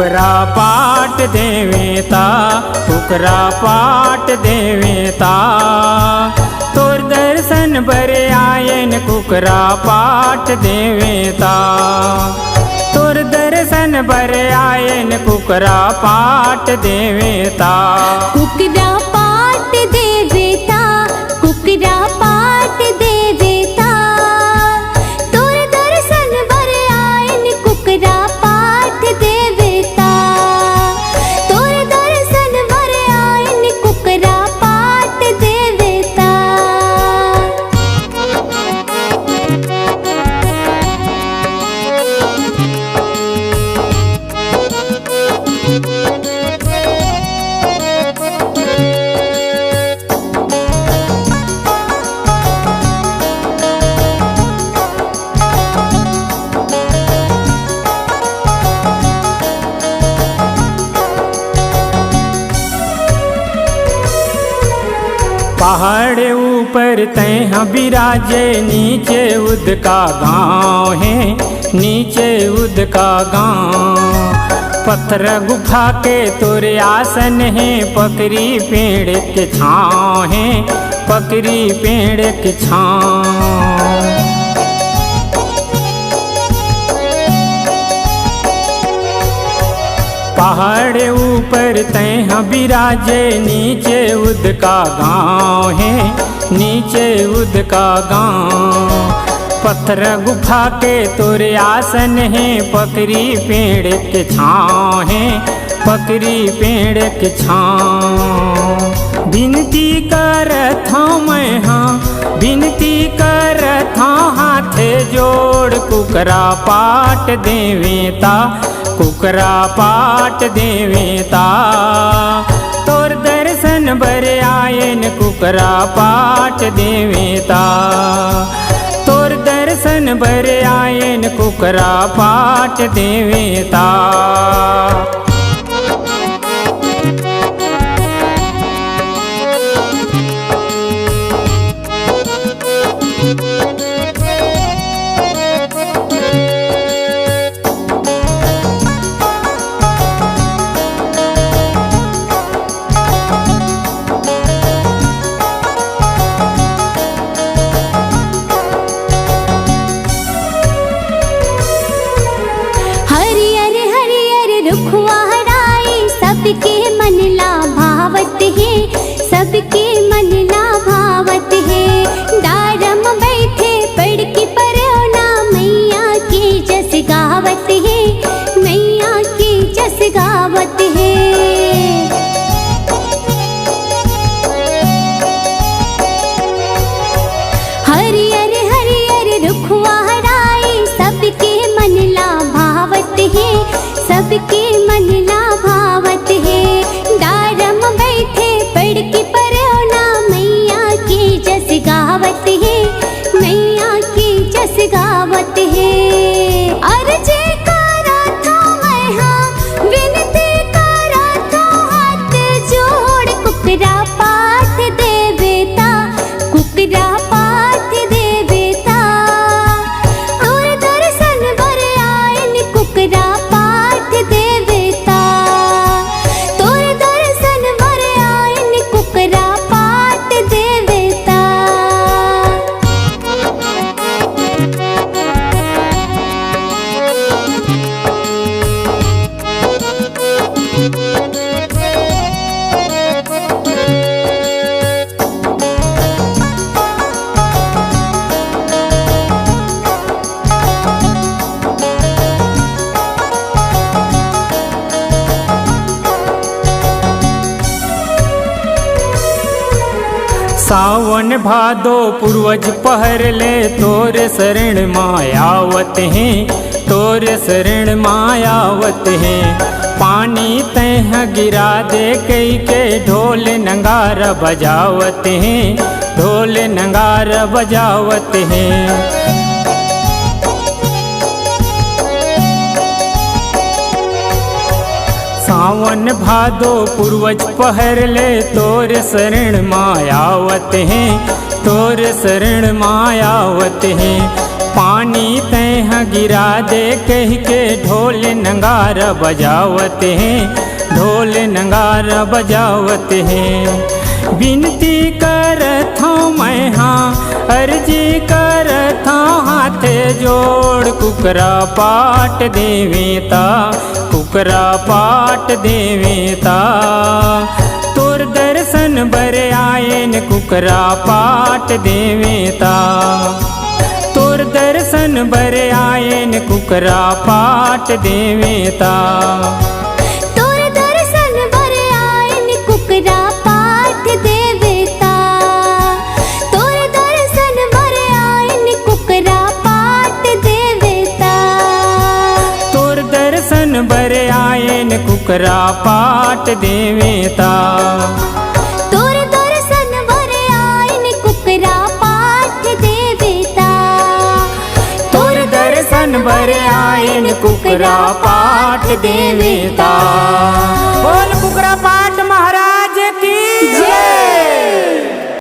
कुकरा पाट देवेता, कुकरा पाट देवेता। तोर दर्शन बरे आयन कुकरा पाट देवेता, तोर दर्शन बरे आयन कुकरा पाट देवेता। कुकरा पाट देवेता, कुकरा पाट देवेता। तोर दर्शन बरे आयन कुकरा पाट देवेता, तोर दर्शन बरे आयन कुकरा पाट देवेता। पहाड़ ऊपर तैं बिराजे, नीचे उद का गाँव है, नीचे उद का गाँव। पत्थर गुफा के तोरे आसन है, पकड़ी पेड़ के छाँव है, पकड़ी पेड़ के छाँव। पहाड़ ऊपर तैं बिराजे, नीचे उद का गाँव है, नीचे उद का गाँव। पत्थर गुफा के तोरे आसन है, पकड़ी पेड़ के छाँव है, पकड़ी पेड़ के छाँव। विनती करत हूँ मैं, हाँ विनती करत हूँ, हाथ जोड़ कुकरा पाट देवेता, कुकरा पाट देवेता। तोर दर्शन बरे आयन कुकरा पाट देवेता, तोर दर्शन बरे आयन कुकरा पाट देवेता। सबके मन ला भावत है, सबके मन ला भावत है। दारम बैठे पढ़ की परौना, मैया की जस गावत है, मैया की जस गावत है। हरियर हरियर रुखवा हराए, सबके मन ला भावत है, सबके मन ला भावत है। दारम बैठे पढ़ की परौना, मैया की जस गावत है, मैया की जस गावत है। अर्जी करा था मैं, हाँ विनती करा था, हाथ जोड़ कुकरा पाट देवेता, कुकरा पाट देवेता। और दर्शन बरे आयन कुकरा पाट देवेता, तोर दर्शन बरे आयन कुकरा पाट देवेता। सावन भादो पूर्वज पहर ले, तोर शरण मायावत हैं, तोर शरण मायावत हैं। पानी तैं गिरा दे कई के, ढोल नगारा बजावत हैं, ढोल नगारा बजावत हैं। सावन भादो पूर्वज पहर ले, तोर शरण मायावत हैं, तोर शरण मायावत हैं। पानी तैं न गिरा दे कह के ढोल नगारा बजावत हैं, ढोल नगारा बजावत हैं। विनती करत हूँ मैं हाँ, अर्जी करत हूँ हाथ जोड़, कुकरा पाट देवेता, कुकरा पाट देवेता। तोर दर्शन बर आयन कुकरा पाट देवेता, तोर दर्शन बर आयन कुकरा पाट देवेता। तोर दर्शन बर आयन कुकरा पाट देवेता, तोर दर्शन बर आयन कुकरा पाट देवेता। तोर दर्शन बर आयन कुकरा पाट देवेता, तोर दर्शन बर आयन कुकरा पाट देवेता। तोर दर्शन बर आयन कुकरा पाट देवेता। बोल कुकरा पाट